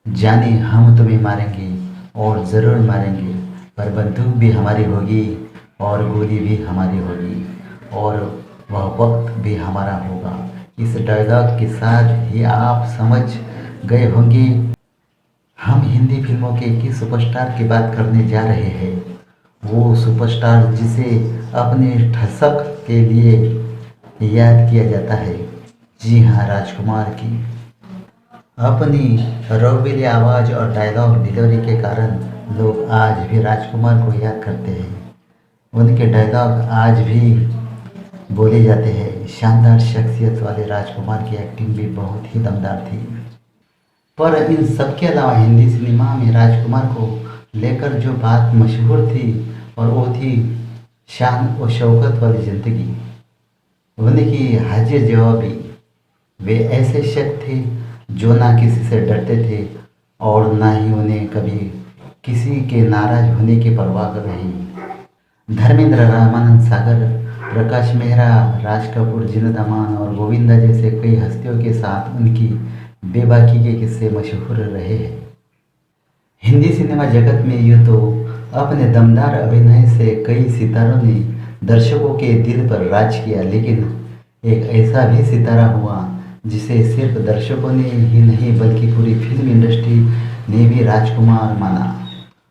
जाने हम तुम्हें मारेंगे और ज़रूर मारेंगे, पर बंदूक भी हमारी होगी और गोली भी हमारी होगी और वह वक्त भी हमारा होगा। इस डायलॉग के साथ ही आप समझ गए होंगे हम हिंदी फिल्मों के किस सुपरस्टार की बात करने जा रहे हैं। वो सुपरस्टार जिसे अपने ठसक के लिए याद किया जाता है। जी हाँ, राजकुमार की अपनी रौबीली आवाज़ और डायलॉग डिलीवरी के कारण लोग आज भी राजकुमार को याद करते हैं। उनके डायलॉग आज भी बोले जाते हैं। शानदार शख्सियत वाले राजकुमार की एक्टिंग भी बहुत ही दमदार थी। पर इन सबके अलावा हिंदी सिनेमा में राजकुमार को लेकर जो बात मशहूर थी और वो थी शान और शौकत वाली ज़िंदगी, उनकी हाजिर जवाबी। वे ऐसे शख्स थे जो ना किसी से डरते थे और ना ही उन्हें कभी किसी के नाराज होने की परवाह रही। धर्मेंद्र, रामानंद सागर, प्रकाश मेहरा, राज कपूर, जीनत अमान और गोविंदा जैसे कई हस्तियों के साथ उनकी बेबाकी के किस्से मशहूर रहे हैं। हिंदी सिनेमा जगत में यूँ तो अपने दमदार अभिनय से कई सितारों ने दर्शकों के दिल पर राज किया, लेकिन एक ऐसा भी सितारा हुआ जिसे सिर्फ दर्शकों ने ही नहीं बल्कि पूरी फिल्म इंडस्ट्री ने भी राजकुमार माना,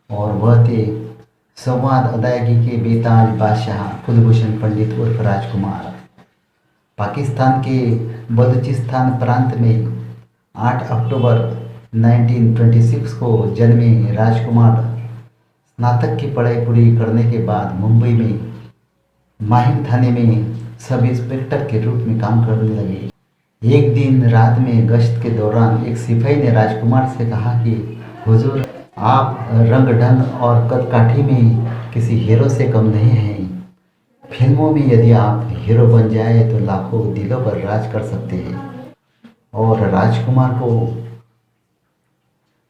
और वह थे संवाद अदायगी के बेताज बादशाह कुलभूषण पंडित उर्फ राजकुमार। पाकिस्तान के बलूचिस्तान प्रांत में 8 अक्टूबर 1926 को जन्मे राजकुमार स्नातक की पढ़ाई पूरी करने के बाद मुंबई में माहिम थाने में सब इंस्पेक्टर के रूप में काम करने लगे। एक दिन रात में गश्त के दौरान एक सिपाही ने राजकुमार से कहा कि हुजूर, आप रंग ढंग और कदकाठी में किसी हीरो से कम नहीं हैं। फिल्मों में यदि आप हीरो बन जाए तो लाखों दिलों पर राज कर सकते हैं। और राजकुमार को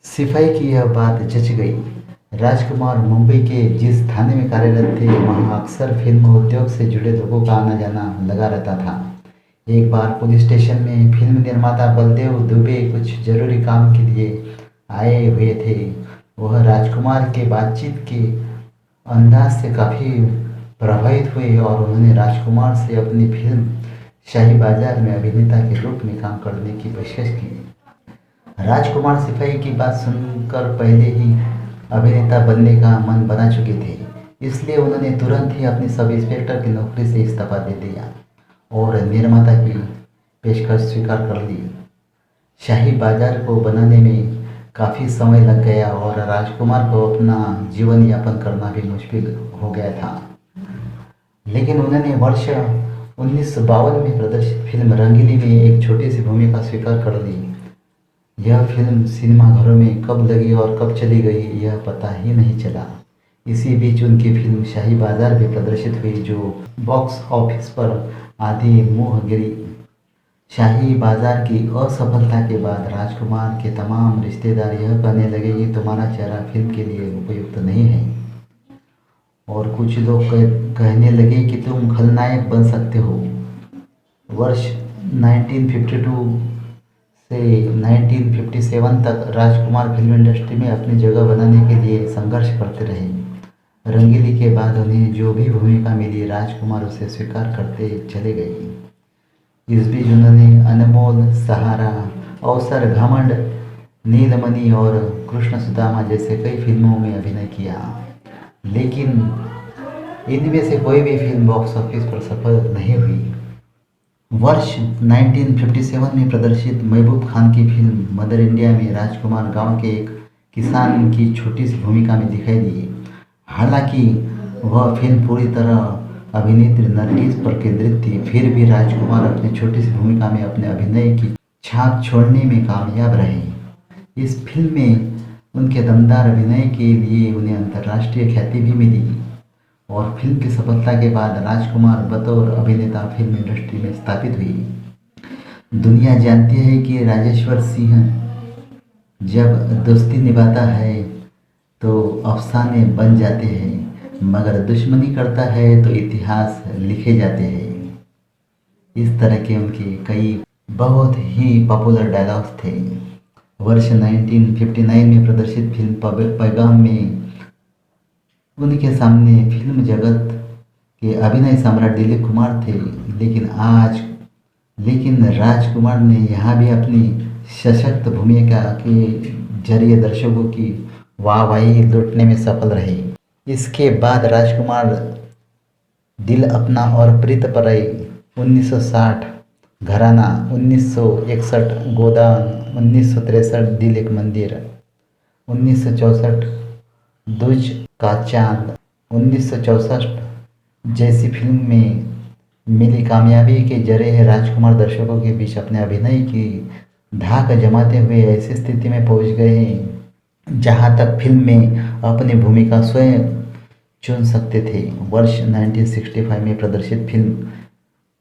सिपाही की यह बात जच गई। राजकुमार मुंबई के जिस थाने में कार्यरत थे वहाँ अक्सर फिल्म उद्योग से जुड़े लोगों का आना जाना लगा रहता था। एक बार पुलिस स्टेशन में फिल्म निर्माता बलदेव दुबे कुछ जरूरी काम के लिए आए हुए थे। वह राजकुमार के बातचीत के अंदाज से काफ़ी प्रभावित हुए और उन्होंने राजकुमार से अपनी फिल्म शाही बाजार में अभिनेता के रूप में काम करने की पेशकश की। राजकुमार सिपाही की बात सुनकर पहले ही अभिनेता बनने का मन बना चुके थे, इसलिए उन्होंने तुरंत ही अपनी सब इंस्पेक्टर की नौकरी से इस्तीफा दे दिया और निर्माता की पेशकश स्वीकार कर ली। शाही बाजार को बनाने में काफ़ी समय लग गया और राजकुमार को अपना जीवन यापन करना भी मुश्किल हो गया था, लेकिन उन्होंने वर्ष 1952 में प्रदर्शित फिल्म रंगीली में एक छोटी सी भूमिका स्वीकार कर ली। यह फिल्म सिनेमाघरों में कब लगी और कब चली गई यह पता ही नहीं चला। इसी बीच उनकी फिल्म शाही बाजार भी प्रदर्शित हुई, जो बॉक्स ऑफिस पर आधी मुँह गिरी। शाही बाजार की असफलता के बाद राजकुमार के तमाम रिश्तेदार यह कहने लगे कि तुम्हारा चेहरा फिल्म के लिए उपयुक्त नहीं है, और कुछ लोग कहने लगे कि तुम खलनायक बन सकते हो। वर्ष 1952 से 1957 तक राजकुमार फिल्म इंडस्ट्री में अपनी जगह बनाने के लिए संघर्ष करते रहे। रंगीली के बाद उन्हें जो भी भूमिका मिली राजकुमार उसे स्वीकार करते चले गए। इस बीच उन्होंने अनमोल, सहारा, अवसर, घमंड, नीलमणि और कृष्ण सुदामा जैसे कई फिल्मों में अभिनय किया, लेकिन इनमें से कोई भी फिल्म बॉक्स ऑफिस पर सफल नहीं हुई। वर्ष 1957 में प्रदर्शित महबूब खान की फिल्म मदर इंडिया में राजकुमार गांव के एक किसान की छोटी सी भूमिका में दिखाई दिए। हालांकि वह फिल्म पूरी तरह अभिनेत्री नरगिस पर केंद्रित थी, फिर भी राजकुमार अपनी छोटी सी भूमिका में अपने अभिनय की छाप छोड़ने में कामयाब रहे। इस फिल्म में उनके दमदार अभिनय के लिए उन्हें अंतर्राष्ट्रीय ख्याति भी मिली, और फिल्म की सफलता के बाद राजकुमार बतौर अभिनेता फिल्म इंडस्ट्री में स्थापित हुई। दुनिया जानती है कि राजेश्वर सिंह जब दोस्ती निभाता है तो अफसाने बन जाते हैं, मगर दुश्मनी करता है तो इतिहास लिखे जाते हैं। इस तरह के उनके कई बहुत ही पॉपुलर डायलॉग्स थे। वर्ष 1959 में प्रदर्शित फिल्म पैगाम में उनके सामने फिल्म जगत के अभिनय सम्राट दिलीप कुमार थे। लेकिन राजकुमार ने यहाँ भी अपनी सशक्त भूमिका के जरिए दर्शकों की वाहवाही लूटने में सफल रहे। इसके बाद राजकुमार दिल अपना और प्रीत परई 1960, घराना 1961, गोदान 1963, दिल एक मंदिर 1964, दुज का चांद 1964 जैसी फिल्म में मिली कामयाबी के जरिए राजकुमार दर्शकों के बीच अपने अभिनय की धाक जमाते हुए ऐसी स्थिति में पहुंच गए हैं जहां तक फिल्म में अपनी भूमिका स्वयं चुन सकते थे। वर्ष 1965 में प्रदर्शित फिल्म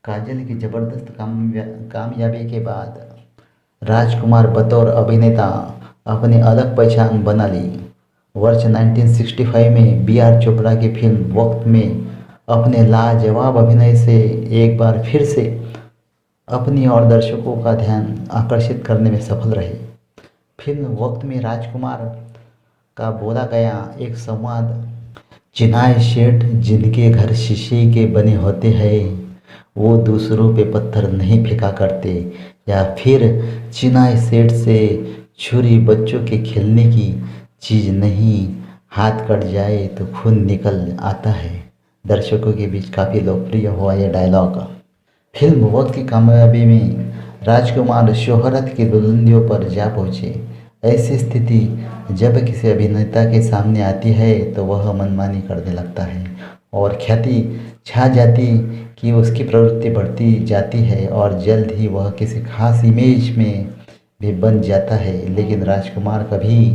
काजल की जबरदस्त कामयाबी के बाद राजकुमार बतौर अभिनेता अपनी अलग पहचान बना ली। वर्ष 1965 में बी आर चोपड़ा की फिल्म वक्त में अपने लाजवाब अभिनय से एक बार फिर से अपनी और दर्शकों का ध्यान आकर्षित करने में सफल रहे। फिल्म वक्त में राजकुमार का बोला गया एक संवाद, चिनाई शेठ जिनके घर शीशे के बने होते हैं वो दूसरों पे पत्थर नहीं फेंका करते, या फिर चिनाई सेठ से छुरी बच्चों के खेलने की चीज़ नहीं, हाथ कट जाए तो खून निकल आता है, दर्शकों के बीच काफ़ी लोकप्रिय हुआ यह डायलॉग। फिल्म वक्त की कामयाबी में राजकुमार शोहरत की बुलंदियों पर जा पहुँचे। ऐसी स्थिति जब किसी अभिनेता के सामने आती है तो वह मनमानी करने लगता है और ख्याति छा जाती कि उसकी प्रवृत्ति बढ़ती जाती है और जल्द ही वह किसी खास इमेज में भी बन जाता है। लेकिन राजकुमार कभी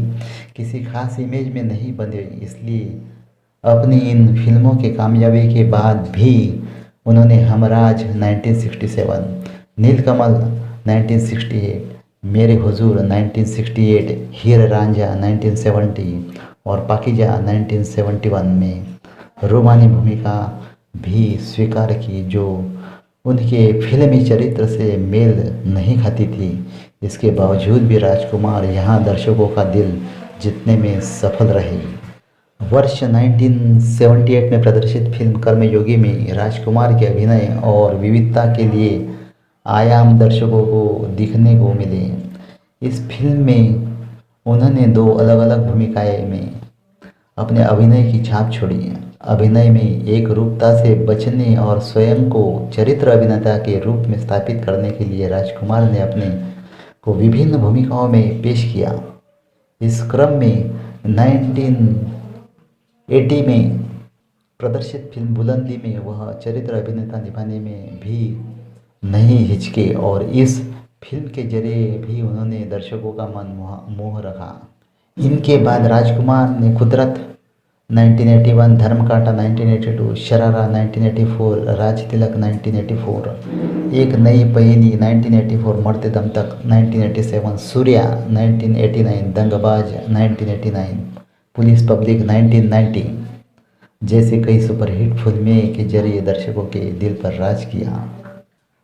किसी खास इमेज में नहीं बने, इसलिए अपनी इन फिल्मों की कामयाबी के बाद भी उन्होंने हमराज 1967, नीलकमल 1968, मेरे हुजूर 1968, हीर रांझा 1970 और पाकीजा 1971 में रोमानी भूमिका भी स्वीकार की जो उनके फिल्मी चरित्र से मेल नहीं खाती थी। इसके बावजूद भी राजकुमार यहाँ दर्शकों का दिल जीतने में सफल रहे। वर्ष 1978 में प्रदर्शित फिल्म कर्मयोगी में राजकुमार के अभिनय और विविधता के लिए आयाम दर्शकों को दिखने को मिले। इस फिल्म में उन्होंने दो अलग अलग भूमिकाएं में अपने अभिनय की छाप छोड़ी। अभिनय में एक रूपता से बचने और स्वयं को चरित्र अभिनेता के रूप में स्थापित करने के लिए राजकुमार ने अपने को विभिन्न भूमिकाओं में पेश किया। इस क्रम में 1980 में प्रदर्शित फिल्म बुलंदी में वह चरित्र अभिनेता निभाने में भी नहीं हिचके और इस फिल्म के जरिए भी उन्होंने दर्शकों का मन मोह रखा। इनके बाद राजकुमार ने कुदरत 1981, धर्मकांटा 1982, शरारा 1984, राज तिलक 1984, एक नई पहेली 1984, मरते दम तक 1987, सूर्या 1989, दंगबाज 1989, पुलिस पब्लिक 1990 जैसे कई सुपरहिट फिल्में के जरिए दर्शकों के दिल पर राज किया।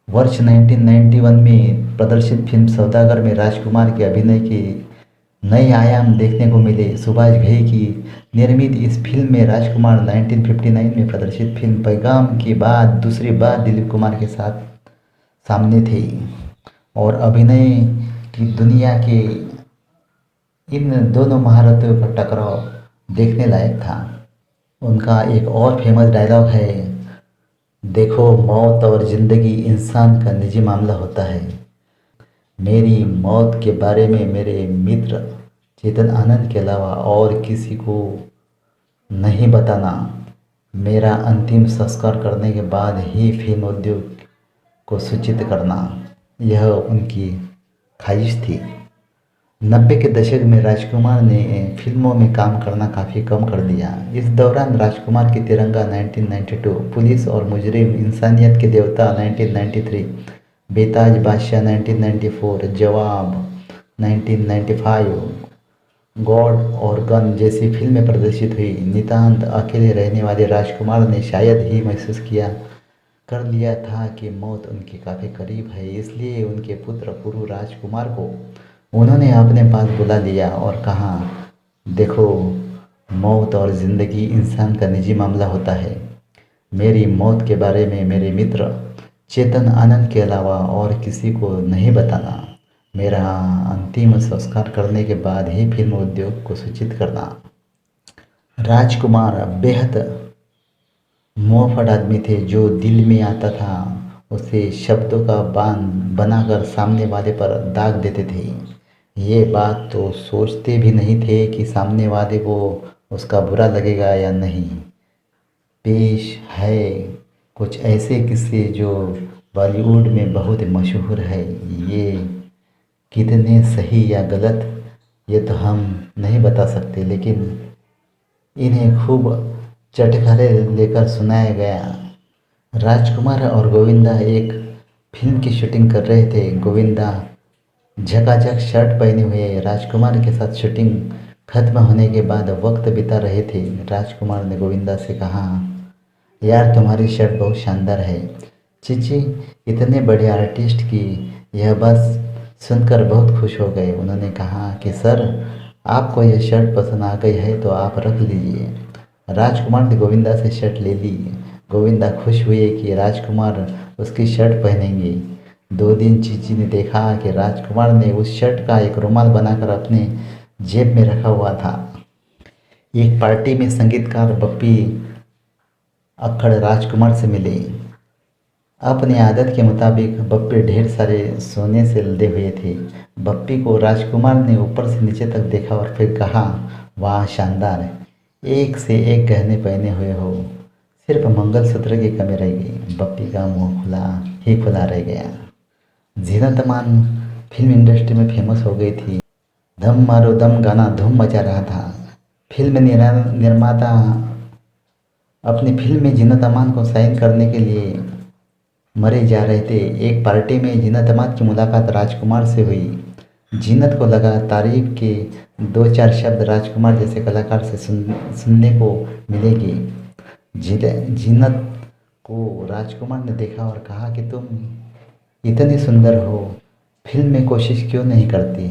वर्ष 1991 में प्रदर्शित फिल्म सौदागर में राजकुमार के अभिनय के नए आयाम देखने को मिले। सुभाष घई की निर्मित इस फिल्म में राजकुमार 1959 में प्रदर्शित फिल्म पैगाम के बाद दूसरी बार दिलीप कुमार के साथ सामने थे और अभिनय की दुनिया के इन दोनों महारथियों का टकराव देखने लायक था। उनका एक और फेमस डायलॉग है, देखो मौत और ज़िंदगी इंसान का निजी मामला होता है, मेरी मौत के बारे में मेरे मित्र चेतन आनंद के अलावा और किसी को नहीं बताना, मेरा अंतिम संस्कार करने के बाद ही फिल्म उद्योग को सूचित करना, यह उनकी ख्वाहिश थी। 90 के दशक में राजकुमार ने फिल्मों में काम करना काफ़ी कम कर दिया। इस दौरान राजकुमार की तिरंगा 1992, पुलिस और मुजरिम, इंसानियत के देवता 1993, बेताज बादशाह 1994, जवाब 1995, गॉड और गन जैसी फिल्में प्रदर्शित हुई। नितांत अकेले रहने वाले राजकुमार ने शायद ही महसूस कर लिया था कि मौत उनके काफ़ी करीब है, इसलिए उनके पुत्र पुरु राजकुमार को उन्होंने अपने पास बुला लिया और कहा, देखो, मौत और ज़िंदगी इंसान का निजी मामला होता है। मेरी मौत के बारे में मेरे मित्र चेतन आनंद के अलावा और किसी को नहीं बताना। मेरा अंतिम संस्कार करने के बाद ही फिल्म उद्योग को सूचित करना। राजकुमार बेहद मुंहफट आदमी थे जो दिल में आता था उसे शब्दों का बांध बनाकर सामने वाले पर दाग देते थे। ये बात तो सोचते भी नहीं थे कि सामने वाले को उसका बुरा लगेगा या नहीं। पेश है कुछ ऐसे किस्से जो बॉलीवुड में बहुत मशहूर है। ये कितने सही या गलत ये तो हम नहीं बता सकते, लेकिन इन्हें खूब चटखारे लेकर सुनाया गया। राजकुमार और गोविंदा एक फिल्म की शूटिंग कर रहे थे। गोविंदा झकाझक शर्ट पहने हुए राजकुमार के साथ शूटिंग खत्म होने के बाद वक्त बिता रहे थे। राजकुमार ने गोविंदा से कहा, यार तुम्हारी शर्ट बहुत शानदार है। चीची इतने बड़े आर्टिस्ट की यह बात सुनकर बहुत खुश हो गए। उन्होंने कहा कि सर, आपको यह शर्ट पसंद आ गई है तो आप रख लीजिए। राजकुमार ने गोविंदा से शर्ट ले ली। गोविंदा खुश हुए कि राजकुमार उसकी शर्ट पहनेंगे। 2 दिन चीची ने देखा कि राजकुमार ने उस शर्ट का एक रुमाल बनाकर अपने जेब में रखा हुआ था। एक पार्टी में संगीतकार बप्पी अक्खड़ राजकुमार से मिले। अपनी आदत के मुताबिक बप्पी ढेर सारे सोने से लदे हुए थे। बप्पी को राजकुमार ने ऊपर से नीचे तक देखा और फिर कहा, वाह शानदार, एक से एक गहने पहने हुए हो, सिर्फ मंगलसूत्र की कमी रह गई। बप्पी का मुंह खुला रह गया। जीनत अमान फिल्म इंडस्ट्री में फेमस हो गई थी। धम मारो दम गाना धूम मचा रहा था। फिल्म निर्माता अपनी फिल्म में जीनत अमान को साइन करने के लिए मरे जा रहे थे। एक पार्टी में जीनत अमान की मुलाकात राजकुमार से हुई। जीनत को लगा तारीफ के 2-4 शब्द राजकुमार जैसे कलाकार से सुनने को मिलेंगे। जीनत को राजकुमार ने देखा और कहा कि तुम इतनी सुंदर हो, फिल्म में कोशिश क्यों नहीं करती।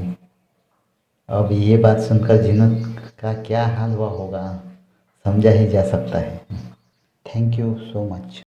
अब ये बात सुनकर जीनत का क्या हाल हुआ होगा समझा ही जा सकता है। Thank you so much.